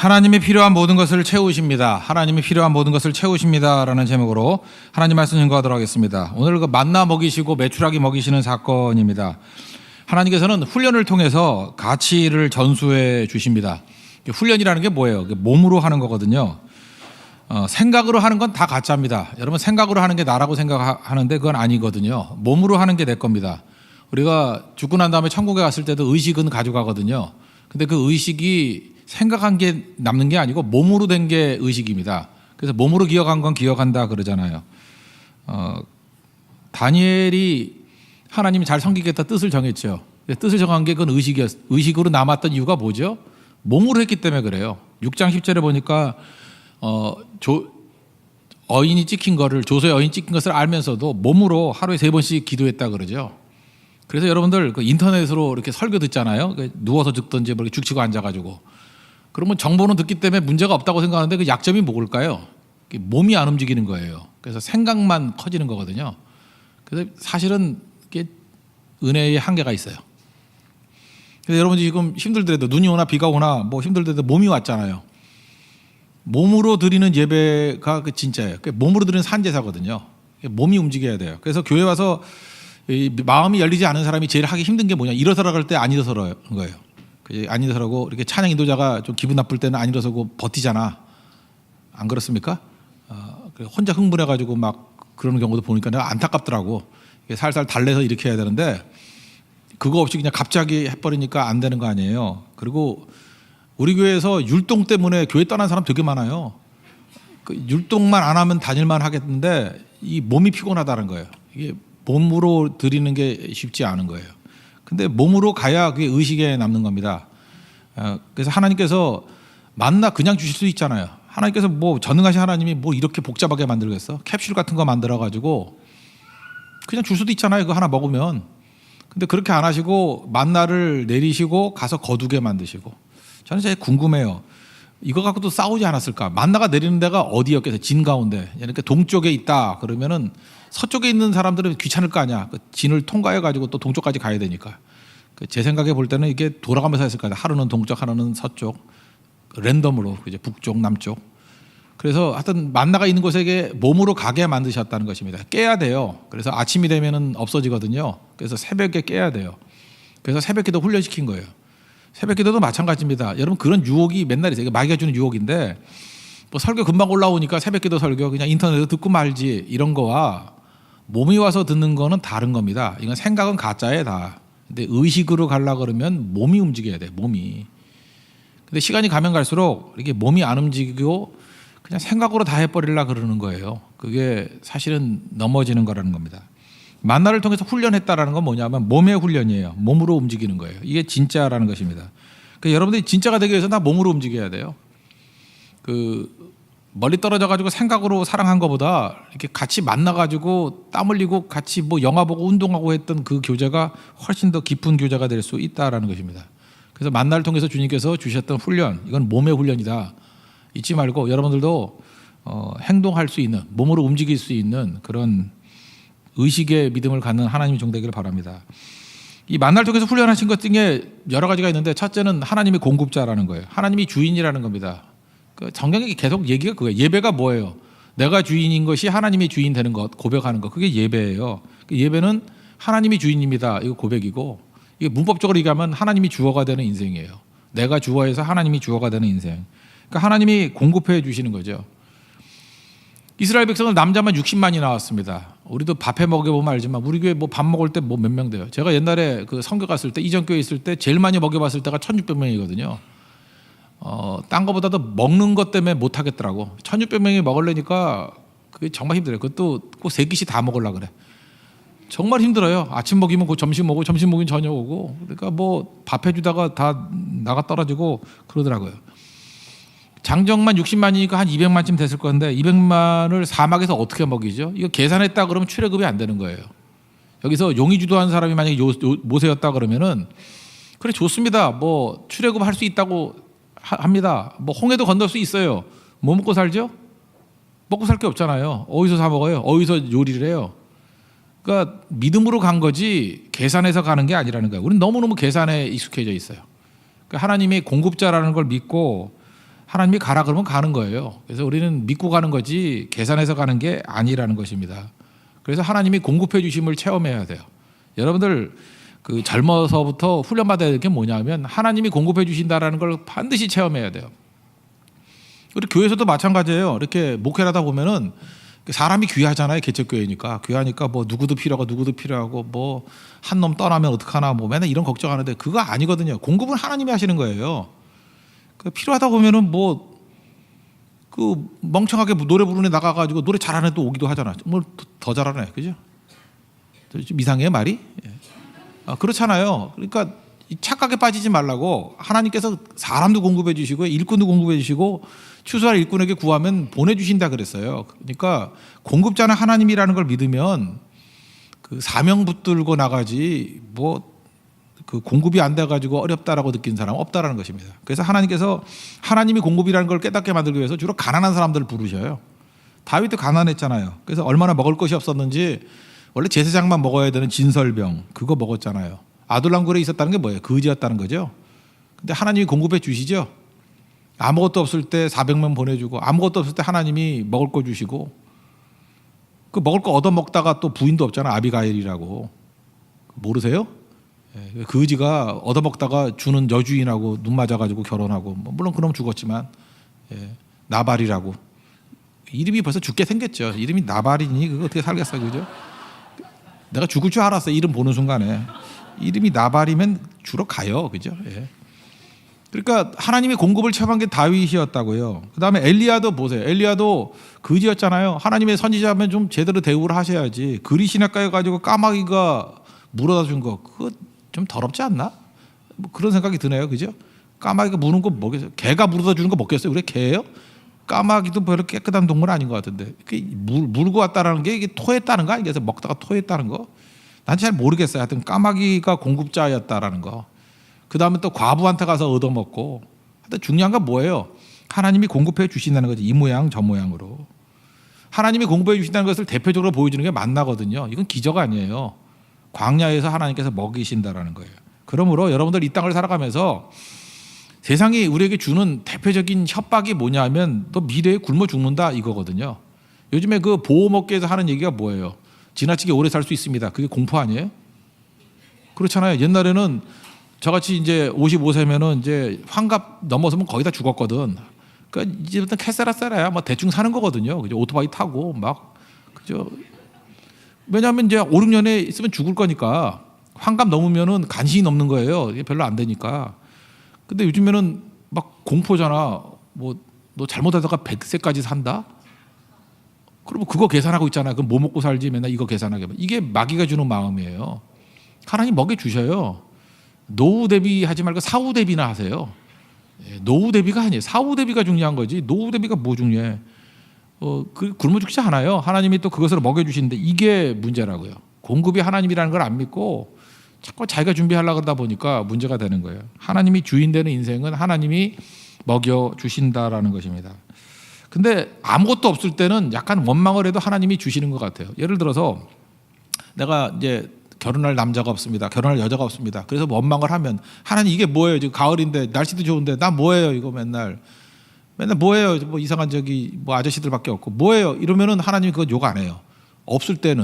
하나님이 필요한 모든 것을 채우십니다. 하나님이 필요한 모든 것을 채우십니다라는 제목으로 하나님 말씀 증거하도록 하겠습니다. 오늘 그 만나 먹이시고 메추라기 먹이시는 사건입니다. 하나님께서는 훈련을 통해서 가치를 전수해 주십니다. 훈련이라는 게 뭐예요? 몸으로 하는 거거든요. 생각으로 하는 건 다 가짜입니다. 여러분, 생각으로 하는 게 나라고 생각하는데 그건 아니거든요. 몸으로 하는 게 내 겁니다. 우리가 죽고 난 다음에 천국에 갔을 때도 의식은 가져가거든요. 근데 그 의식이 생각한 게 남는 게 아니고 몸으로 된 게 의식입니다. 그래서 몸으로 기억한 건 기억한다 그러잖아요. 다니엘이 하나님이 잘 섬기겠다 뜻을 정했죠. 뜻을 정한 게 그건 의식으로 남았던 이유가 뭐죠? 몸으로 했기 때문에 그래요. 6장 10절에 보니까 어인이 찍힌 거를, 조서의 어인이 찍힌 것을 알면서도 몸으로 하루에 3번씩 기도했다 그러죠. 그래서 여러분들 그 인터넷으로 이렇게 설교 듣잖아요. 누워서 듣든지 뭐 이렇게 죽치고 앉아가지고. 그러면 정보는 듣기 때문에 문제가 없다고 생각하는데 그 약점이 뭘까요? 몸이 안 움직이는 거예요. 그래서 생각만 커지는 거거든요. 그래서 사실은 이게 은혜의 한계가 있어요. 그래서 여러분이 지금 힘들더라도 눈이 오나 비가 오나 뭐 힘들더라도 몸이 왔잖아요. 몸으로 드리는 예배가 그 진짜예요. 몸으로 드리는 산제사거든요. 몸이 움직여야 돼요. 그래서 교회 와서 마음이 열리지 않은 사람이 제일 하기 힘든 게 뭐냐? 일어서라 그럴 때 안 일어서는 거예요. 안 일어서라고 이렇게 찬양 인도자가 좀 기분 나쁠 때는 안 일어서고 버티잖아. 안 그렇습니까? 혼자 흥분해가지고 막 그러는 경우도 보니까 내가 안타깝더라고. 살살 달래서 이렇게 해야 되는데 그거 없이 그냥 갑자기 해버리니까 안 되는 거 아니에요. 그리고 우리 교회에서 율동 때문에 교회 떠난 사람 되게 많아요. 율동만 안 하면 다닐만 하겠는데 이 몸이 피곤하다는 거예요. 이게 몸으로 드리는 게 쉽지 않은 거예요. 근데 몸으로 가야 그게 의식에 남는 겁니다. 그래서 하나님께서 만나 그냥 주실 수 있잖아요. 하나님께서 뭐 전능하신 하나님이 뭐 이렇게 복잡하게 만들겠어? 캡슐 같은 거 만들어 가지고 그냥 줄 수도 있잖아요. 그거 하나 먹으면. 근데 그렇게 안 하시고 만나를 내리시고 가서 거두게 만드시고. 저는 제일 궁금해요. 이거 갖고도 싸우지 않았을까? 만나가 내리는 데가 어디였겠어요? 진 가운데. 그러니까 동쪽에 있다 그러면은 서쪽에 있는 사람들은 귀찮을 거 아니야. 그 진을 통과해 가지고 또 동쪽까지 가야 되니까. 제 생각에 볼 때는 이게 돌아가면서 했을 거예요. 하루는 동쪽, 하루는 서쪽, 랜덤으로 이제 북쪽, 남쪽. 그래서 하여튼 만나가 있는 곳에게 몸으로 가게 만드셨다는 것입니다. 깨야 돼요. 그래서 아침이 되면은 없어지거든요. 그래서 새벽에 깨야 돼요. 그래서 새벽기도 훈련시킨 거예요. 새벽기도도 마찬가지입니다. 여러분, 그런 유혹이 맨날 있어요. 마귀가 주는 유혹인데 뭐 설교 금방 올라오니까 새벽기도 설교 그냥 인터넷에서 듣고 말지 이런 거와 몸이 와서 듣는 거는 다른 겁니다. 이건 생각은 가짜에 다. 근데 의식으로 가려고 그러면 몸이 움직여야 돼. 몸이. 근데 시간이 가면 갈수록 이렇게 몸이 안 움직이고 그냥 생각으로 다 해버리려고 그러는 거예요. 그게 사실은 넘어지는 거라는 겁니다. 만나를 통해서 훈련했다라는 건 뭐냐면 몸의 훈련이에요. 몸으로 움직이는 거예요. 이게 진짜라는 것입니다. 그러니까 여러분들이 진짜가 되기 위해서 다 몸으로 움직여야 돼요. 멀리 떨어져 가지고 생각으로 사랑한 것보다 이렇게 같이 만나 가지고 땀 흘리고 같이 뭐 영화 보고 운동하고 했던 그 교제가 훨씬 더 깊은 교제가 될 수 있다라는 것입니다. 그래서 만나를 통해서 주님께서 주셨던 훈련, 이건 몸의 훈련이다. 잊지 말고 여러분들도 행동할 수 있는, 몸으로 움직일 수 있는 그런 의식의 믿음을 갖는 하나님의 종 되기를 바랍니다. 이 만나를 통해서 훈련하신 것 중에 여러 가지가 있는데 첫째는 하나님의 공급자라는 거예요. 하나님이 주인이라는 겁니다. 성경에 계속 얘기가 그거예요. 예배가 뭐예요? 내가 주인인 것이 하나님이 주인 되는 것, 고백하는 것. 그게 예배예요. 예배는 하나님이 주인입니다. 이거 고백이고, 이게 문법적으로 얘기하면 하나님이 주어가 되는 인생이에요. 내가 주어에서 하나님이 주어가 되는 인생. 그러니까 하나님이 공급해 주시는 거죠. 이스라엘 백성은 남자만 60만이 나왔습니다. 우리도 밥해 먹여보면 알지만 우리 교회 뭐 밥 먹을 때 뭐 몇 명 돼요. 제가 옛날에 그 선교 갔을 때, 이전 교회 있을 때 제일 많이 먹여봤을 때가 1600명이거든요. 딴 거보다도 먹는 것 때문에 못 하겠더라고. 1600명이 먹으려니까 그게 정말 힘들어요. 그것도 꼭 3끼씩 다 먹으려고 그래. 정말 힘들어요. 아침 먹이면 그 점심 오고, 점심 먹이면 저녁 오고. 그러니까 뭐 밥 해주다가 다 나가 떨어지고 그러더라고요. 장정만 60만이니까 한 200만쯤 됐을 건데 200만을 사막에서 어떻게 먹이죠? 이거 계산했다 그러면 출애굽이 안 되는 거예요. 여기서 용이 주도한 사람이 만약에 모세였다 그러면은 그래 좋습니다. 뭐 출애굽 할 수 있다고 합니다. 뭐 홍해도 건널 수 있어요. 뭐 먹고 살죠? 먹고 살 게 없잖아요. 어디서 사 먹어요? 어디서 요리를 해요? 그러니까 믿음으로 간 거지 계산해서 가는 게 아니라는 거예요. 우리는 너무너무 계산에 익숙해져 있어요. 그러니까 하나님이 공급자라는 걸 믿고 하나님이 가라 그러면 가는 거예요. 그래서 우리는 믿고 가는 거지 계산해서 가는 게 아니라는 것입니다. 그래서 하나님이 공급해 주심을 체험해야 돼요. 여러분들 그 젊어서부터 훈련받아야 될 게 뭐냐면 하나님이 공급해 주신다라는 걸 반드시 체험해야 돼요. 우리 교회에서도 마찬가지예요. 이렇게 목회를 하다 보면은 사람이 귀하잖아요. 개척교회니까. 귀하니까 뭐 누구도 필요하고 뭐 한 놈 떠나면 어떡하나 뭐 맨날 이런 걱정하는데 그거 아니거든요. 공급은 하나님이 하시는 거예요. 필요하다 보면은 뭐 그 멍청하게 노래 부르는 애 나가가지고 노래 잘하는 애도 오기도 하잖아. 뭐 더 잘하네, 그죠? 좀 이상해요 말이? 그렇잖아요. 그러니까 착각에 빠지지 말라고 하나님께서 사람도 공급해 주시고 일꾼도 공급해 주시고 추수할 일꾼에게 구하면 보내주신다 그랬어요. 그러니까 공급자는 하나님이라는 걸 믿으면 그 사명 붙들고 나가지 뭐 그 공급이 안 돼가지고 어렵다라고 느낀 사람 없다라는 것입니다. 그래서 하나님께서 하나님이 공급이라는 걸 깨닫게 만들기 위해서 주로 가난한 사람들을 부르셔요. 다윗도 가난했잖아요. 그래서 얼마나 먹을 것이 없었는지 원래 제사장만 먹어야 되는 진설병 그거 먹었잖아요. 아둘람굴에 있었다는 게 뭐예요? 거지였다는 거죠. 근데 하나님이 공급해 주시죠. 아무것도 없을 때 400명 보내주고 아무것도 없을 때 하나님이 먹을 거 주시고 그 먹을 거 얻어먹다가 또 부인도 없잖아. 아비가일이라고. 모르세요? 거지가 얻어먹다가 주는 여주인하고 눈 맞아가지고 결혼하고 물론 그럼 죽었지만 나발이라고 이름이 벌써 죽게 생겼죠. 이름이 나발이니 그거 어떻게 살겠어, 그죠? 내가 죽을 줄 알았어. 이름 보는 순간에 이름이 나발이면 주로 가요, 그죠? 그러니까 하나님의 공급을 체험한 게 다윗이었다고요. 그 다음에 엘리야도 보세요. 엘리야도 거지였잖아요. 하나님의 선지자면 좀 제대로 대우를 하셔야지. 그리시나가에 가지고 까마귀가 물어다 준 거 그거 좀 더럽지 않나? 뭐 그런 생각이 드네요, 그죠? 까마귀가 무는 거 먹겠어요? 개가 물어다 주는 거 먹겠어요? 우리 개예요? 까마귀도 별로 깨끗한 동물 아닌 것 같은데 물고 왔다라는 게 이게 토했다는 거 아니겠어요? 먹다가 토했다는 거? 난 잘 모르겠어요. 하여튼 까마귀가 공급자였다라는 거. 그 다음에 또 과부한테 가서 얻어먹고. 하여튼 중요한 건 뭐예요? 하나님이 공급해 주신다는 거지. 이 모양 저 모양으로. 하나님이 공급해 주신다는 것을 대표적으로 보여주는 게 만나거든요. 이건 기적 아니에요. 광야에서 하나님께서 먹이신다라는 거예요. 그러므로 여러분들 이 땅을 살아가면서 세상이 우리에게 주는 대표적인 협박이 뭐냐면 너 미래에 굶어 죽는다 이거거든요. 요즘에 그 보험업계에서 하는 얘기가 뭐예요? 지나치게 오래 살 수 있습니다. 그게 공포 아니에요? 그렇잖아요. 옛날에는 저같이 이제 55세면은 이제 환갑 넘어서면 거의 다 죽었거든. 그러니까 이제부터 캐세라세라야 뭐 대충 사는 거거든요. 그죠? 오토바이 타고 막 그죠? 왜냐하면 이제 5, 6년에 있으면 죽을 거니까 환갑 넘으면은 간신히 넘는 거예요. 이게 별로 안 되니까. 근데 요즘에는 막 공포잖아. 뭐 너 잘못하다가 100세까지 산다? 그러면 그거 계산하고 있잖아. 그럼 뭐 먹고 살지 맨날 이거 계산하게. 이게 마귀가 주는 마음이에요. 하나님 먹여 주셔요. 노후 대비하지 말고 사후 대비나 하세요. 노후 대비가 아니에요. 사후 대비가 중요한 거지. 노후 대비가 뭐 중요해? 그 굶어 죽지 않아요. 하나님이 또 그것을 먹여 주시는데 이게 문제라고요. 공급이 하나님이라는 걸 안 믿고 자꾸 자기가 준비하려고 그러다 보니까 문제가 되는 거예요. 하나님이 주인 되는 인생은 하나님이 먹여 주신다라는 것입니다. 근데 아무것도 없을 때는 약간 원망을 해도 하나님이 주시는 것 같아요. 예를 들어서 내가 이제 결혼할 남자가 없습니다. 결혼할 여자가 없습니다. 그래서 원망을 하면 하나님 이게 뭐예요? 지금 가을인데 날씨도 좋은데 나 뭐예요? 이거 맨날 뭐예요? 뭐 이상한 저기 뭐 아저씨들밖에 없고 뭐예요? 이러면은 하나님이 그거 욕 안 해요. 없을 때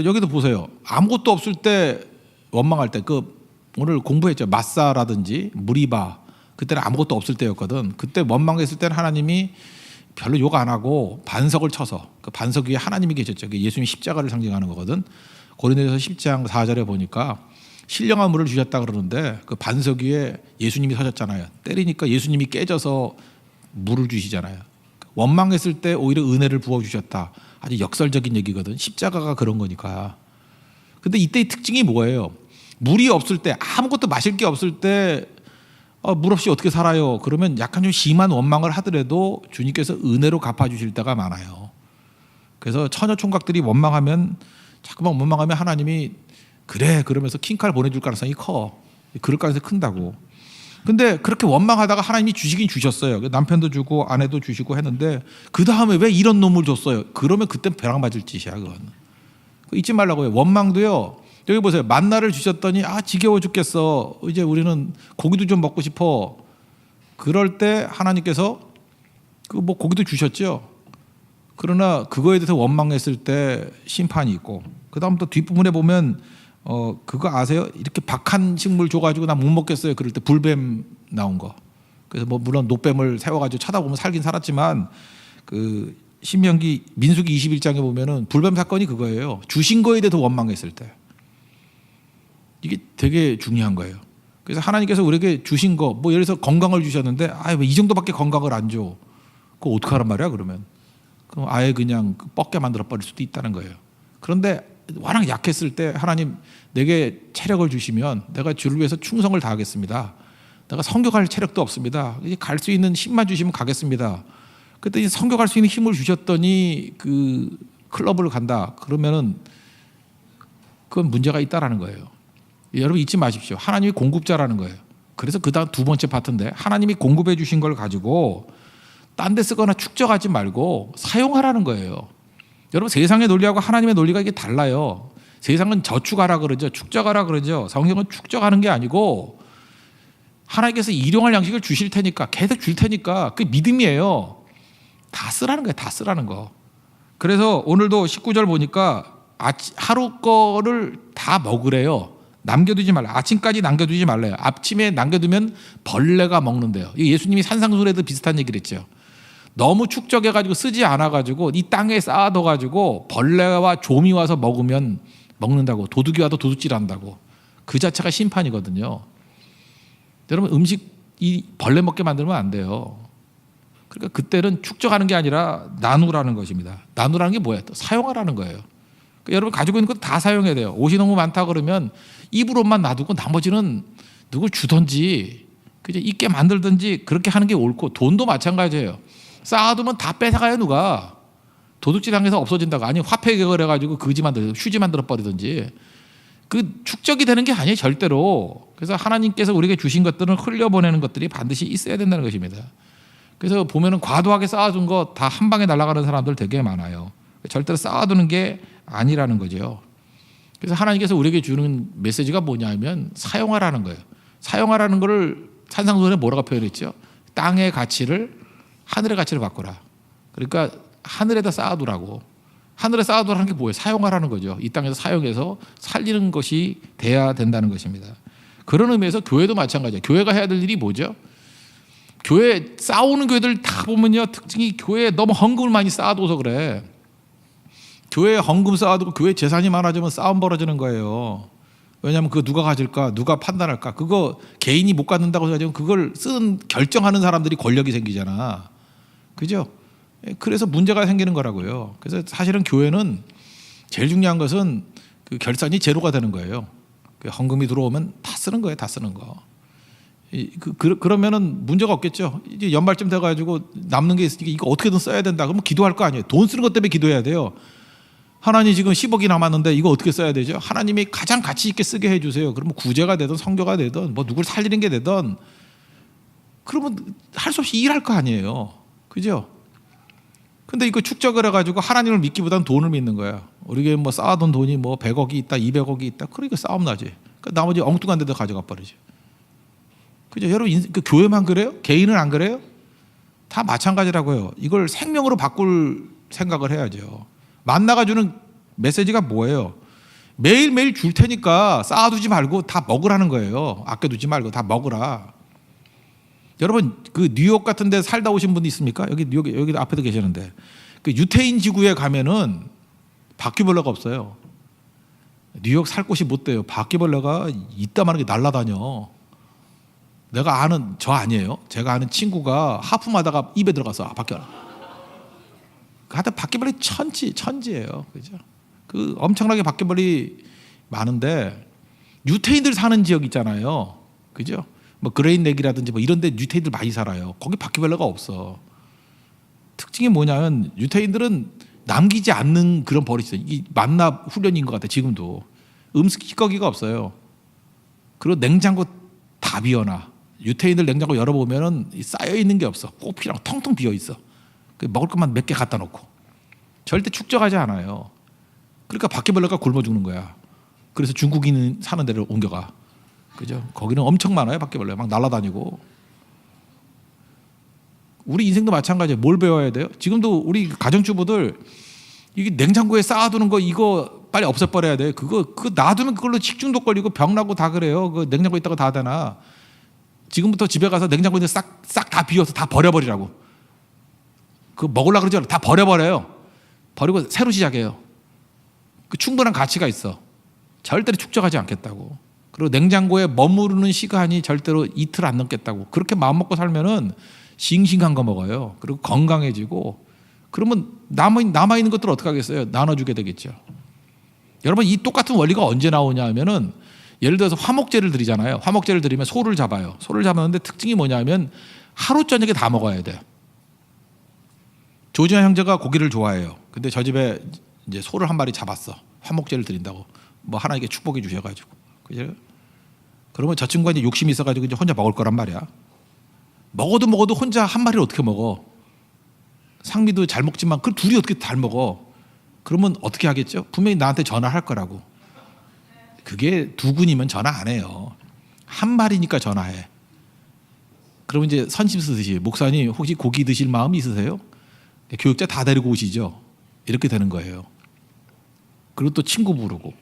여기도 보세요. 아무것도 없을 때 원망할 때 오늘 공부했죠. 마사라든지 무리바 그때는 아무것도 없을 때였거든. 그때 원망했을 때는 하나님이 별로 욕 안 하고 반석을 쳐서 그 반석 위에 하나님이 계셨죠. 예수님 십자가를 상징하는 거거든. 고린도전서 10장 4절에 보니까 신령한 물을 주셨다 그러는데 그 반석 위에 예수님이 서셨잖아요. 때리니까 예수님이 깨져서 물을 주시잖아요. 원망했을 때 오히려 은혜를 부어주셨다. 아주 역설적인 얘기거든. 십자가가 그런 거니까. 근데 이때의 특징이 뭐예요? 물이 없을 때 아무것도 마실 게 없을 때 물 없이 어떻게 살아요? 그러면 약간 좀 심한 원망을 하더라도 주님께서 은혜로 갚아주실 때가 많아요. 그래서 처녀 총각들이 원망하면 자꾸만 원망하면 하나님이 그래 그러면서 킹칼 보내줄 가능성이 커. 그럴 가능성이 큰다고. 근데 그렇게 원망하다가 하나님이 주시긴 주셨어요. 남편도 주고 아내도 주시고 했는데 그 다음에 왜 이런 놈을 줬어요? 그러면 그땐 벼락 맞을 짓이야 그건. 잊지 말라고요. 원망도요. 여기 보세요. 만나를 주셨더니 지겨워 죽겠어. 이제 우리는 고기도 좀 먹고 싶어. 그럴 때 하나님께서 그 뭐 고기도 주셨죠. 그러나 그거에 대해서 원망했을 때 심판이 있고, 그다음 또 뒷부분에 보면 그거 아세요? 이렇게 박한 식물 줘가지고 나 못 먹겠어요. 그럴 때 불뱀 나온 거. 그래서 뭐 물론 노뱀을 세워가지고 쳐다보면 살긴 살았지만 그 신명기 민수기 21장에 보면은 불뱀 사건이 그거예요. 주신 거에 대해서 원망했을 때. 이게 되게 중요한 거예요. 그래서 하나님께서 우리에게 주신 거, 뭐 예를 들어서 건강을 주셨는데 왜 이 정도밖에 건강을 안 줘? 그거 어떡하란 말이야 그러면? 그럼 아예 그냥 뻗게 만들어 버릴 수도 있다는 거예요. 그런데 워낙 약했을 때 하나님 내게 체력을 주시면 내가 주를 위해서 충성을 다하겠습니다. 내가 선교갈 체력도 없습니다. 이제 갈 수 있는 힘만 주시면 가겠습니다. 그때 선교갈 수 있는 힘을 주셨더니 그 클럽을 간다. 그러면은 그건 문제가 있다라는 거예요. 여러분 잊지 마십시오. 하나님이 공급자라는 거예요. 그래서 그다음 두 번째 파트인데 하나님이 공급해 주신 걸 가지고 딴 데 쓰거나 축적하지 말고 사용하라는 거예요. 여러분 세상의 논리하고 하나님의 논리가 이게 달라요. 세상은 저축하라 그러죠. 축적하라 그러죠. 성경은 축적하는 게 아니고 하나님께서 일용할 양식을 주실 테니까 계속 줄 테니까 그 믿음이에요. 다 쓰라는 거예요. 다 쓰라는 거. 그래서 오늘도 19절 보니까 하루 거를 다 먹으래요. 남겨두지 말라. 아침까지 남겨두지 말래요. 아침에 남겨두면 벌레가 먹는데요. 예수님이 산상수훈에도 비슷한 얘기를 했죠. 너무 축적해가지고 쓰지 않아가지고 이 땅에 쌓아둬가지고 벌레와 좀이 와서 먹는다고. 도둑이 와도 도둑질한다고. 그 자체가 심판이거든요. 여러분 음식 이 벌레 먹게 만들면 안 돼요. 그러니까 그때는 축적하는 게 아니라 나누라는 것입니다. 나누라는 게 뭐예요? 또 사용하라는 거예요. 그러니까 여러분 가지고 있는 것 다 사용해야 돼요. 옷이 너무 많다 그러면 입으로만 놔두고 나머지는 누굴 주든지 그죠? 있게 만들든지 그렇게 하는 게 옳고, 돈도 마찬가지예요. 쌓아두면 다 뺏어가요. 누가 도둑질 당해서 없어진다고. 아니 화폐 개혁을 해가지고 거지 만들어 휴지 만들어 버리든지. 그 축적이 되는 게 아니에요 절대로. 그래서 하나님께서 우리에게 주신 것들은 흘려보내는 것들이 반드시 있어야 된다는 것입니다. 그래서 보면은 과도하게 쌓아둔 거 다 한 방에 날아가는 사람들 되게 많아요. 절대로 쌓아두는 게 아니라는 거죠. 그래서 하나님께서 우리에게 주는 메시지가 뭐냐면 사용하라는 거예요. 사용하라는 거를 산상수훈에 뭐라고 표현했죠? 땅의 가치를 하늘의 가치를 바꾸라. 그러니까 하늘에다 쌓아두라고. 하늘에 쌓아두라는 게 뭐예요? 사용하라는 거죠. 이 땅에서 사용해서 살리는 것이 돼야 된다는 것입니다. 그런 의미에서 교회도 마찬가지예요. 교회가 해야 될 일이 뭐죠? 교회 싸우는 교회들 다 보면요, 특징이 교회에 너무 헌금을 많이 쌓아둬서 그래. 교회에 헌금 쌓아두고 교회 재산이 많아지면 싸움 벌어지는 거예요. 왜냐하면 그거 누가 가질까, 누가 판단할까. 그거 개인이 못 갖는다고 해가지고 그걸 결정하는 사람들이 권력이 생기잖아. 그죠? 그래서 문제가 생기는 거라고요. 그래서 사실은 교회는 제일 중요한 것은 그 결산이 제로가 되는 거예요. 그 헌금이 들어오면 다 쓰는 거예요. 다 쓰는 거. 그러면은 문제가 없겠죠. 이제 연말쯤 돼가지고 남는 게 있으니까 이거 어떻게든 써야 된다. 그러면 기도할 거 아니에요. 돈 쓰는 것 때문에 기도해야 돼요. 하나님 지금 10억이 남았는데 이거 어떻게 써야 되죠? 하나님이 가장 가치 있게 쓰게 해주세요. 그러면 구제가 되든 선교가 되든 뭐 누굴 살리는 게 되든 그러면 할 수 없이 일할 거 아니에요. 그죠? 근데 이거 축적을 해가지고 하나님을 믿기보다는 돈을 믿는 거야. 우리가 뭐 쌓아둔 돈이 뭐 100억이 있다, 200억이 있다. 그러니까 싸움 나지. 그러니까 나머지 엉뚱한 데도 가져가 버리지. 그죠? 여러분 그 교회만 그래요? 개인은 안 그래요? 다 마찬가지라고요. 이걸 생명으로 바꿀 생각을 해야죠. 만나가 주는 메시지가 뭐예요? 매일매일 줄 테니까 쌓아두지 말고 다 먹으라는 거예요. 아껴두지 말고 다 먹으라. 여러분 그 뉴욕 같은 데 살다 오신 분 있습니까? 여기 앞에도 계시는데 그 유태인 지구에 가면은 바퀴벌레가 없어요. 뉴욕 살 곳이 못 돼요. 바퀴벌레가 이따만하게 날아다녀. 내가 아는 저 아니에요. 제가 아는 친구가 하품하다가 입에 들어가서 바퀴벌레. 하여튼 바퀴벌레 천지예요. 그죠? 그 엄청나게 바퀴벌레 많은데 유태인들 사는 지역 있잖아요. 그죠? 뭐 그레인넥이라든지 뭐 이런 데 유태인들 많이 살아요. 거기 바퀴벌레가 없어. 특징이 뭐냐면 유태인들은 남기지 않는 그런 버릇이 있어요. 이 만나 훈련인 것 같아요. 지금도. 찌꺼기가 없어요. 그리고 냉장고 다 비워놔. 유태인들 냉장고 열어보면은 쌓여 있는 게 없어. 꽃피랑 텅텅 비어 있어. 먹을 것만 몇 개 갖다 놓고. 절대 축적하지 않아요. 그러니까 바퀴벌레가 굶어 죽는 거야. 그래서 중국인 사는 데를 옮겨가. 그죠? 거기는 엄청 많아요. 바퀴벌레 막 날아다니고. 우리 인생도 마찬가지예요. 뭘 배워야 돼요? 지금도 우리 가정주부들 이게 냉장고에 쌓아두는 거 이거 빨리 없애버려야 돼. 그거 놔두면 그걸로 식중독 걸리고 병 나고 다 그래요. 그 냉장고에 있다가 다 되나. 지금부터 집에 가서 냉장고에 있는 싹 다 비워서 다 버려버리라고. 그 먹으려고 그러지 않아. 다 버려버려요. 버리고 새로 시작해요. 그 충분한 가치가 있어. 절대로 축적하지 않겠다고. 그리고 냉장고에 머무르는 시간이 절대로 이틀 안 넘겠다고. 그렇게 마음 먹고 살면은 싱싱한 거 먹어요. 그리고 건강해지고. 그러면 남아있는 것들을 어떻게 하겠어요? 나눠주게 되겠죠. 여러분 이 똑같은 원리가 언제 나오냐 하면은 예를 들어서 화목제를 드리잖아요. 화목제를 드리면 소를 잡아요. 소를 잡았는데 특징이 뭐냐면 하루 저녁에 다 먹어야 돼요. 조지아 형제가 고기를 좋아해요. 근데 저 집에 이제 소를 한 마리 잡았어. 화목제를 드린다고. 뭐 하나님께 축복해 주셔가지고. 그죠? 그러면 저 친구가 이제 욕심이 있어가지고 이제 혼자 먹을 거란 말이야. 먹어도 혼자 한 마리를 어떻게 먹어? 상미도 잘 먹지만 그 둘이 어떻게 잘 먹어? 그러면 어떻게 하겠죠? 분명히 나한테 전화할 거라고. 그게 두 군이면 전화 안 해요. 한 마리니까 전화해. 그러면 이제 선심 쓰듯이 목사님 혹시 고기 드실 마음 있으세요? 교육자 다 데리고 오시죠. 이렇게 되는 거예요. 그리고 또 친구 부르고.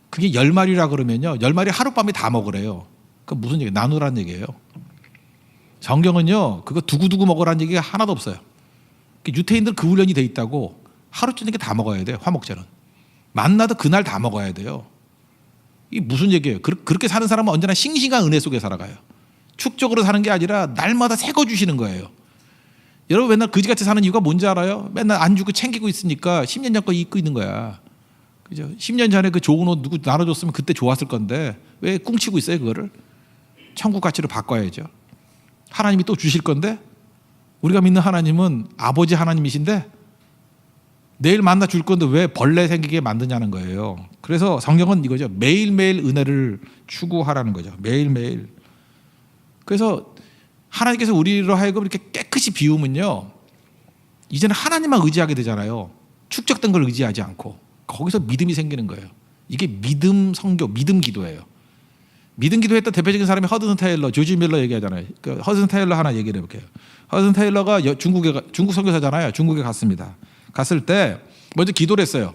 그게 10마리라 그러면요. 10마리 하룻밤에 다 먹으래요. 그 무슨 얘기예요? 나누라는 얘기예요. 성경은요. 그거 두고두고 먹으라는 얘기가 하나도 없어요. 유태인들 그 훈련이 돼 있다고 하루 저녁에 다 먹어야 돼요. 화목제는. 만나도 그날 다 먹어야 돼요. 이게 무슨 얘기예요? 그렇게 사는 사람은 언제나 싱싱한 은혜 속에 살아가요. 축적으로 사는 게 아니라 날마다 새 거 주시는 거예요. 여러분 맨날 그지같이 사는 이유가 뭔지 알아요? 맨날 안 주고 챙기고 있으니까 10년 전 거 입고 있는 거야. 그죠? 10년 전에 그 좋은 옷 누구 나눠줬으면 그때 좋았을 건데 왜 꿍치고 있어요 그거를? 천국 가치로 바꿔야죠. 하나님이 또 주실 건데 우리가 믿는 하나님은 아버지 하나님이신데 내일 만나 줄 건데 왜 벌레 생기게 만드냐는 거예요. 그래서 성경은 이거죠. 매일매일 은혜를 추구하라는 거죠. 매일매일. 그래서 하나님께서 우리로 하여금 이렇게 깨끗이 비우면요. 이제는 하나님만 의지하게 되잖아요. 축적된 걸 의지하지 않고. 거기서 믿음이 생기는 거예요. 이게 믿음 선교, 믿음 기도예요. 믿음 기도했던 대표적인 사람이 허드슨 테일러, 조지 밀러 얘기하잖아요. 그 허드슨 테일러 하나 얘기를 해볼게요. 허드슨 테일러가 중국 선교사잖아요. 중국에 갔습니다. 갔을 때 먼저 기도를 했어요.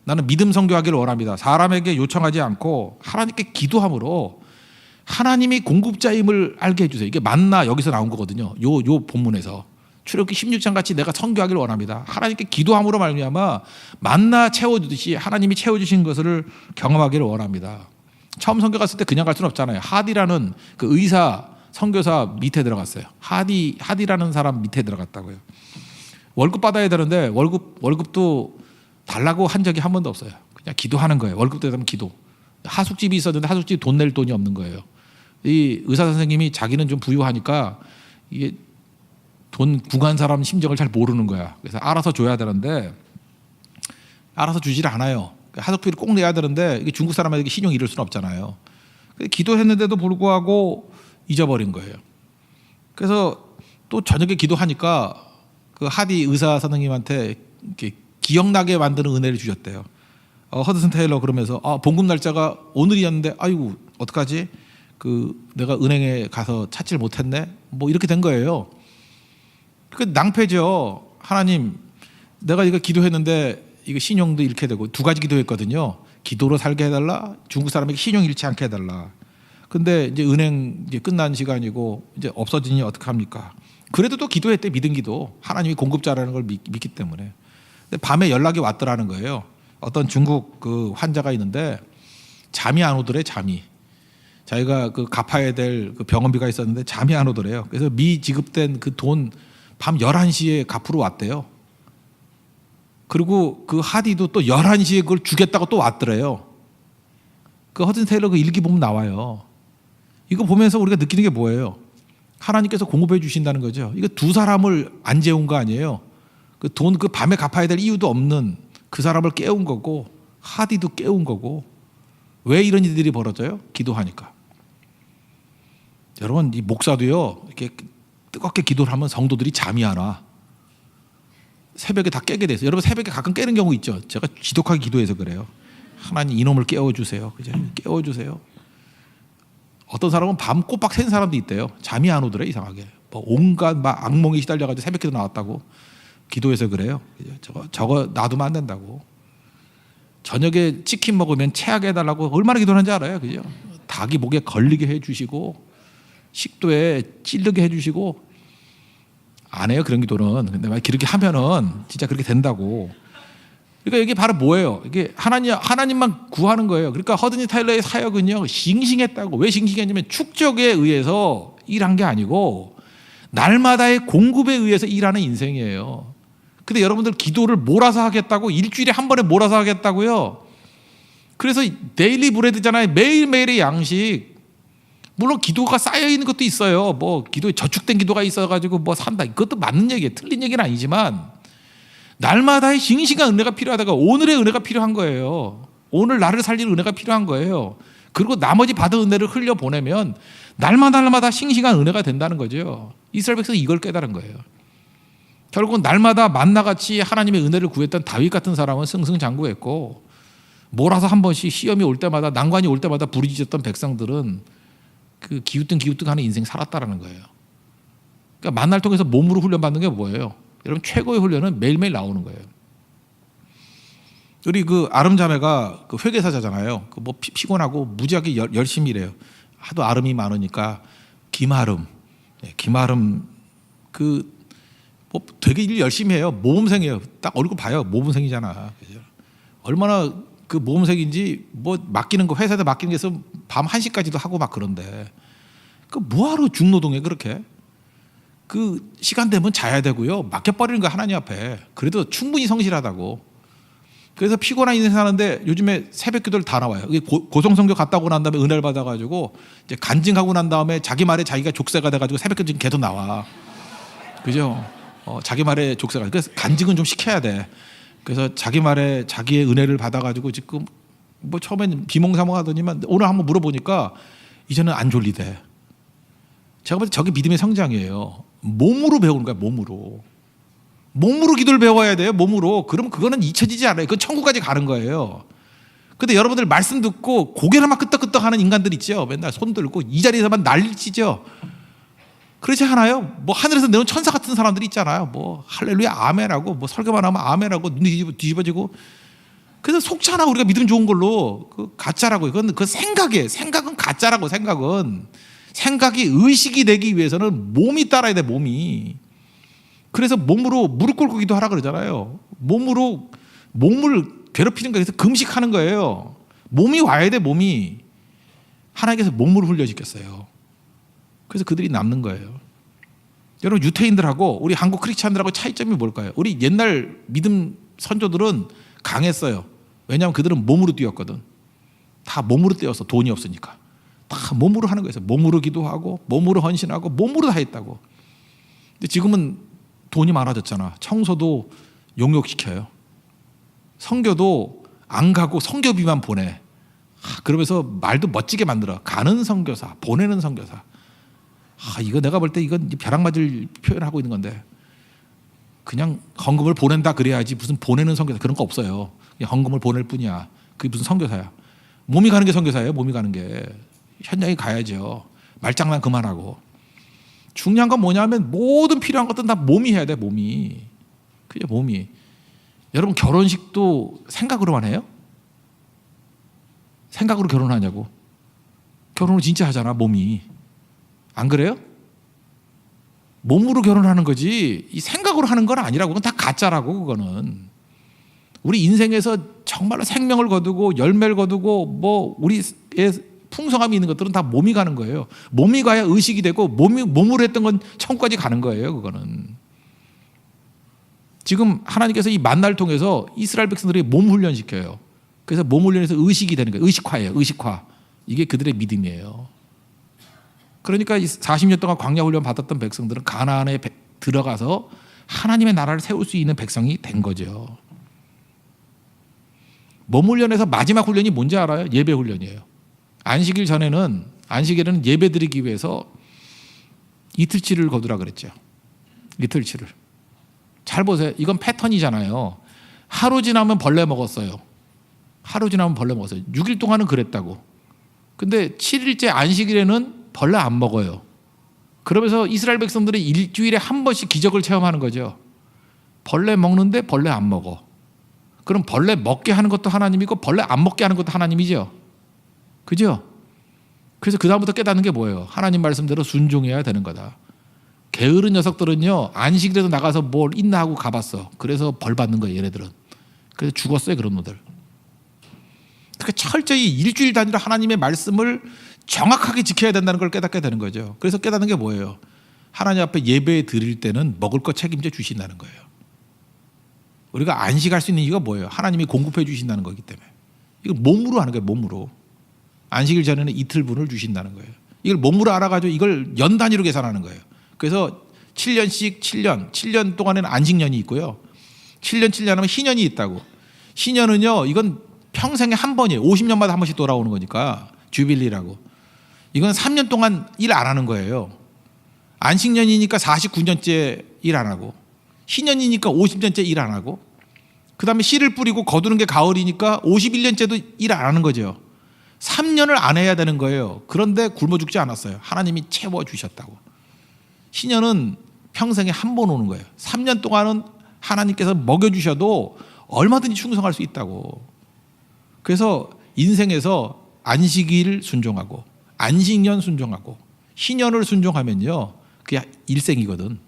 나는 믿음 선교하기를 원합니다. 사람에게 요청하지 않고 하나님께 기도함으로 하나님이 공급자임을 알게 해주세요. 이게 만나 여기서 나온 거거든요. 요 본문에서 출애굽기 16장 같이 내가 선교하기를 원합니다. 하나님께 기도함으로 말미암아 만나 채워주듯이 하나님이 채워주신 것을 경험하기를 원합니다. 처음 선교 갔을 때 그냥 갈 수는 없잖아요. 하디라는 그 의사 선교사 밑에 들어갔어요. 하디라는 사람 밑에 들어갔다고요. 월급 받아야 되는데 월급도 달라고 한 적이 한 번도 없어요. 그냥 기도하는 거예요. 월급 되면 기도. 하숙집이 있었는데 하숙집 돈 낼 돈이 없는 거예요. 이 의사 선생님이 자기는 좀 부유하니까 이게 돈 구간 사람 심정을 잘 모르는 거야. 그래서 알아서 줘야 되는데 알아서 주질 않아요. 하숙비를 꼭 내야 되는데 이게 중국 사람에게 신용 잃을 수는 없잖아요. 기도했는데도 불구하고 잊어버린 거예요. 그래서 또 저녁에 기도하니까 그 하디 의사 선생님한테 이렇게 기억나게 만드는 은혜를 주셨대요. 허드슨 테일러 그러면서 봉급 날짜가 오늘이었는데 아이고 어떡하지? 내가 은행에 가서 찾지를 못했네. 뭐 이렇게 된 거예요. 그 낭패죠. 하나님, 내가 이거 기도했는데 이거 신용도 잃게 되고 두 가지 기도했거든요. 기도로 살게 해달라. 중국 사람에게 신용 잃지 않게 해달라. 근데 이제 은행 이제 끝난 시간이고 이제 없어지니 어떡합니까? 그래도 또 기도했대. 믿은 기도. 하나님이 공급자라는 걸 믿기 때문에. 근데 밤에 연락이 왔더라는 거예요. 어떤 중국 그 환자가 있는데 잠이 안 오더래. 잠이. 자기가 그 갚아야 될 그 병원비가 있었는데 잠이 안 오더래요. 그래서 미지급된 그 돈 밤 11시에 갚으러 왔대요. 그리고 그 하디도 또 11시에 그걸 주겠다고 또 왔더래요. 그 허든 테일러 그 일기 보면 나와요. 이거 보면서 우리가 느끼는 게 뭐예요? 하나님께서 공급해 주신다는 거죠. 이거 두 사람을 안 재운 거 아니에요. 그 돈 그 밤에 갚아야 될 이유도 없는 그 사람을 깨운 거고 하디도 깨운 거고. 왜 이런 일들이 벌어져요? 기도하니까. 여러분 이 목사도요 이렇게 뜨겁게 기도를 하면 성도들이 잠이 안 와. 새벽에 다 깨게 돼서. 여러분 새벽에 가끔 깨는 경우 있죠. 제가 지독하게 기도해서 그래요. 하나님 이놈을 깨워주세요. 그죠? 깨워주세요. 어떤 사람은 밤 꼬박 샌 사람도 있대요. 잠이 안 오더래 이상하게. 뭐 온갖 막 악몽에 시달려가지고 새벽기도 나왔다고. 기도해서 그래요. 저거 놔두면 안 된다고. 저녁에 치킨 먹으면 체하게 해달라고 얼마나 기도하는지 알아요. 그죠? 닭이 목에 걸리게 해주시고 식도에 찔르게 해주시고 안 해요. 그런 기도는. 근데 막 그렇게 하면은 진짜 그렇게 된다고. 그러니까 이게 바로 뭐예요? 이게 하나님만 구하는 거예요. 그러니까 허드니 타일러의 사역은요, 싱싱했다고. 왜 싱싱했냐면 축적에 의해서 일한 게 아니고 날마다의 공급에 의해서 일하는 인생이에요. 근데 여러분들 기도를 몰아서 하겠다고, 일주일에 한 번에 몰아서 하겠다고요. 그래서 데일리 브레드잖아요. 매일매일의 양식. 물론 기도가 쌓여 있는 것도 있어요. 뭐 기도에 저축된 기도가 있어가지고 뭐 산다. 그것도 맞는 얘기예요. 틀린 얘기는 아니지만 날마다의 싱싱한 은혜가 필요하다가 오늘의 은혜가 필요한 거예요. 오늘 나를 살리는 은혜가 필요한 거예요. 그리고 나머지 받은 은혜를 흘려 보내면 날마다 싱싱한 은혜가 된다는 거죠. 이스라엘 백성은 이걸 깨달은 거예요. 결국은 날마다 만나같이 하나님의 은혜를 구했던 다윗 같은 사람은 승승장구했고, 몰아서 한 번씩 시험이 올 때마다, 난관이 올 때마다 부르짖었던 백성들은 그 기우뚱하는 인생 살았다라는 거예요. 그러니까 만날 통해서 몸으로 훈련받는 게 뭐예요? 여러분, 최고의 훈련은 매일매일 나오는 거예요. 우리 그 아름 자매가 그 회계사잖아요. 그 뭐 피곤하고 무지하게 열심히 일해요. 하도 아름이 많으니까 김아름 그 뭐 되게 일 열심히 해요. 모범생이에요. 딱 얼굴 봐요. 모범생이잖아. 그죠? 얼마나 그 모범생인지 뭐 맡기는 거 회사에 맡기는 게 있으면 밤 1시까지도 하고 막 그런데 그 뭐하러 중노동에 그렇게 그 시간 되면 자야 되고요. 맡겨버리는 거 하나님 앞에. 그래도 충분히 성실하다고. 그래서 피곤한 인생 사는데 요즘에 새벽 기도를 다 나와요. 고성성교 갔다 오고 난 다음에 은혜를 받아가지고 이제 간증하고 난 다음에 자기 말에 자기가 족쇄가 돼가지고 새벽 기도 지금 걔도 나와. 그죠? 자기 말에 족쇄가. 그래서 간증은 좀 시켜야 돼. 그래서 자기 말에 자기의 은혜를 받아가지고 지금 뭐 처음엔 비몽사몽하더니만 오늘 한번 물어보니까 이제는 안 졸리대. 제가 볼 때 저게 믿음의 성장이에요. 몸으로 배우는 거야. 몸으로 기도를 배워야 돼요. 몸으로. 그러면 그거는 잊혀지지 않아요. 그건 천국까지 가는 거예요. 근데 여러분들 말씀 듣고 고개를 막 끄덕끄덕 하는 인간들 있죠. 맨날 손 들고 이 자리에서만 난리치죠. 그렇지 않아요? 뭐 하늘에서 내려온 천사 같은 사람들이 있잖아요. 뭐 할렐루야 아멘하고 뭐 설교만 하면 아멘하고 눈이 뒤집어지고. 그래서 속잖아. 우리가 믿음 좋은 걸로. 그 가짜라고. 이건 그 생각이에요. 생각은 가짜라고. 생각이 의식이 되기 위해서는 몸이 따라야 돼. 몸이. 그래서 몸으로 무릎 꿇고 기도하라 그러잖아요. 몸을 괴롭히는 거예요. 그래서 금식하는 거예요. 몸이 와야 돼. 몸이. 하나님께서 몸으로 훈련시켰어요. 그래서 그들이 남는 거예요. 여러분, 유태인들하고 우리 한국 크리스찬들하고 차이점이 뭘까요? 우리 옛날 믿음 선조들은 강했어요. 왜냐하면 그들은 몸으로 뛰었거든. 다 몸으로 뛰어서 돈이 없으니까. 다 몸으로 하는 거예요. 몸으로 기도하고 몸으로 헌신하고 몸으로 다 했다고. 근데 지금은 돈이 많아졌잖아. 청소도 용역시켜요. 선교도 안 가고 선교비만 보내. 그러면서 말도 멋지게 만들어. 가는 선교사, 보내는 선교사. 이거 내가 볼 때 이건 벼락 맞을 표현을 하고 있는 건데, 그냥 헌금을 보낸다 그래야지 무슨 보내는 선교사 그런 거 없어요. 그냥 헌금을 보낼 뿐이야. 그게 무슨 선교사야. 몸이 가는 게 선교사예요. 몸이 가는 게. 현장에 가야죠. 말장난 그만하고. 중요한 건 뭐냐면 모든 필요한 것들은 다 몸이 해야 돼. 몸이. 그게 몸이. 여러분, 결혼식도 생각으로만 해요? 생각으로 결혼하냐고. 결혼을 진짜 하잖아. 몸이. 안 그래요? 몸으로 결혼하는 거지 이 생각으로 하는 건 아니라고. 그건 다 가짜라고. 그거는 우리 인생에서 정말로 생명을 거두고 열매를 거두고 뭐 우리의 풍성함이 있는 것들은 다 몸이 가는 거예요. 몸이 가야 의식이 되고 몸으로 했던 건 천국까지 가는 거예요. 그거는 지금 하나님께서 이 만나를 통해서 이스라엘 백성들이 몸 훈련시켜요. 그래서 몸 훈련해서 의식이 되는 거예요. 의식화예요. 의식화. 이게 그들의 믿음이에요. 그러니까 40년 동안 광야 훈련 받았던 백성들은 가나안에 들어가서 하나님의 나라를 세울 수 있는 백성이 된 거죠. 몸 훈련에서 마지막 훈련이 뭔지 알아요? 예배 훈련이에요. 안식일 전에는 안식일에는 예배 드리기 위해서 이틀치를 거두라 그랬죠. 이틀치를. 잘 보세요. 이건 패턴이잖아요. 하루 지나면 벌레 먹었어요. 하루 지나면 벌레 먹었어요. 6일 동안은 그랬다고. 근데 7일째 안식일에는 벌레 안 먹어요. 그러면서 이스라엘 백성들이 일주일에 한 번씩 기적을 체험하는 거죠. 벌레 먹는데 벌레 안 먹어. 그럼 벌레 먹게 하는 것도 하나님이고 벌레 안 먹게 하는 것도 하나님이죠. 그죠? 그래서 그 다음부터 깨닫는 게 뭐예요? 하나님 말씀대로 순종해야 되는 거다. 게으른 녀석들은요, 안식일에도 나가서 뭘 있나 하고 가봤어. 그래서 벌 받는 거예요, 얘네들은. 그래서 죽었어요, 그런 놈들. 그러니까 철저히 일주일 단위로 하나님의 말씀을 정확하게 지켜야 된다는 걸 깨닫게 되는 거죠. 그래서 깨닫는 게 뭐예요? 하나님 앞에 예배 드릴 때는 먹을 거 책임져 주신다는 거예요. 우리가 안식할 수 있는 이유가 뭐예요? 하나님이 공급해 주신다는 거기 때문에. 이걸 몸으로 하는 거예요, 몸으로. 안식일 전에는 이틀분을 주신다는 거예요. 이걸 몸으로 알아가지고 이걸 연 단위로 계산하는 거예요. 그래서 7년씩 7년 동안에는 안식년이 있고요. 7년 하면 희년이 있다고. 희년은요, 이건 평생에 한 번이에요. 50년마다 한 번씩 돌아오는 거니까 주빌리라고. 이건 3년 동안 일 안 하는 거예요. 안식년이니까 49년째 일 안 하고, 희년이니까 50년째 일 안 하고, 그 다음에 씨를 뿌리고 거두는 게 가을이니까 51년째도 일 안 하는 거죠. 3년을 안 해야 되는 거예요. 그런데 굶어 죽지 않았어요. 하나님이 채워주셨다고. 희년은 평생에 한 번 오는 거예요. 3년 동안은 하나님께서 먹여주셔도 얼마든지 충성할 수 있다고. 그래서 인생에서 안식일 순종하고 안식년 순종하고 희년을 순종하면요, 그게 일생이거든.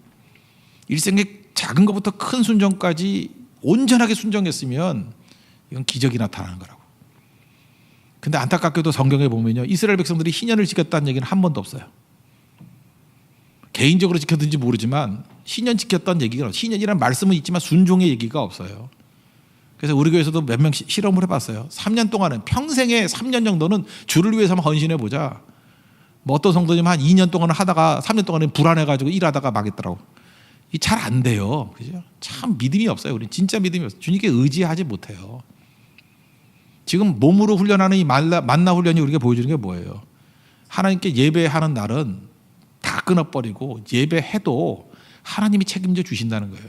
일생에 작은 것부터 큰 순종까지 온전하게 순종했으면 이건 기적이 나타나는 거라고. 근데 안타깝게도 성경에 보면요, 이스라엘 백성들이 희년을 지켰다는 얘기는 한 번도 없어요. 개인적으로 지켰든지 모르지만 희년 지켰다는 얘기가, 희년이라는 말씀은 있지만 순종의 얘기가 없어요. 그래서 우리 교회에서도 몇 명 실험을 해봤어요. 3년 동안은, 평생에 3년 정도는 주를 위해서만 헌신해보자. 뭐 어떤 성도님 한 2년 동안은 하다가 3년 동안은 불안해가지고 일하다가 망했더라고. 이게 잘 안 돼요. 그죠? 참 믿음이 없어요. 우리 진짜 믿음이 없어요. 주님께 의지하지 못해요. 지금 몸으로 훈련하는 이 만나 훈련이 우리가 보여주는 게 뭐예요? 하나님께 예배하는 날은 다 끊어버리고 예배해도 하나님이 책임져 주신다는 거예요.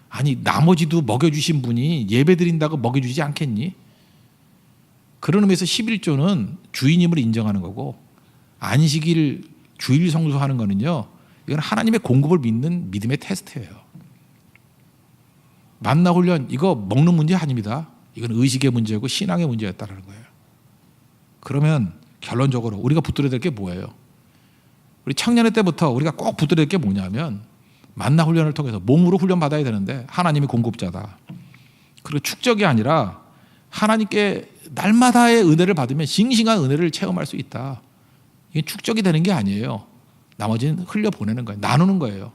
아니, 나머지도 먹여주신 분이 예배 드린다고 먹여주지 않겠니? 그런 의미에서 11조는 주인임을 인정하는 거고, 안식일 주일 성수하는 거는요, 이건 하나님의 공급을 믿는 믿음의 테스트예요. 만나 훈련, 이거 먹는 문제 아닙니다. 이건 의식의 문제고 신앙의 문제였다는 거예요. 그러면 결론적으로 우리가 붙들어야 될 게 뭐예요? 우리 청년의 때부터 우리가 꼭 붙들어야 될 게 뭐냐면, 만나 훈련을 통해서 몸으로 훈련 받아야 되는데 하나님이 공급자다. 그리고 축적이 아니라 하나님께 날마다의 은혜를 받으면 싱싱한 은혜를 체험할 수 있다. 이게 축적이 되는 게 아니에요. 나머지는 흘려보내는 거예요. 나누는 거예요.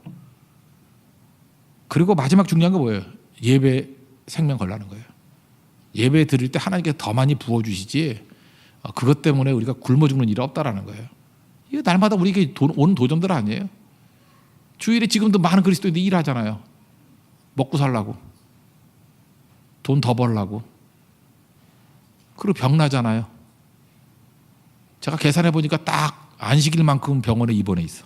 그리고 마지막 중요한 거 뭐예요? 예배 생명 걸라는 거예요. 예배 드릴 때 하나님께 더 많이 부어주시지, 그것 때문에 우리가 굶어 죽는 일이 없다라는 거예요. 이거 날마다 우리에게 오는 도전들 아니에요? 주일에 지금도 많은 그리스도인들이 일하잖아요. 먹고 살라고, 돈 더 벌라고. 그리고 병나잖아요. 제가 계산해 보니까 딱 안식일만큼 병원에 입원해 있어.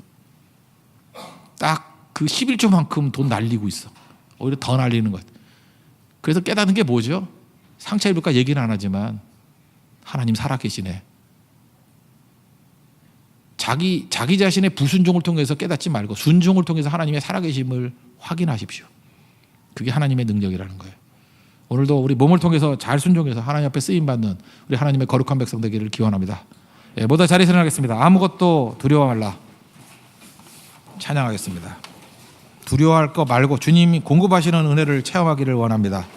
딱 그 11조만큼 돈 날리고 있어. 오히려 더 날리는 것. 그래서 깨닫는 게 뭐죠? 상처 입을까 얘기는 안 하지만 하나님 살아계시네. 자기 자신의 불순종을 통해서 깨닫지 말고 순종을 통해서 하나님의 살아계심을 확인하십시오. 그게 하나님의 능력이라는 거예요. 오늘도 우리 몸을 통해서 잘 순종해서 하나님 앞에 쓰임받는 우리 하나님의 거룩한 백성 되기를 기원합니다. 모두 자리에서 일어나겠습니다. 아무것도 두려워 말라. 찬양하겠습니다. 두려워할 거 말고 주님이 공급하시는 은혜를 체험하기를 원합니다.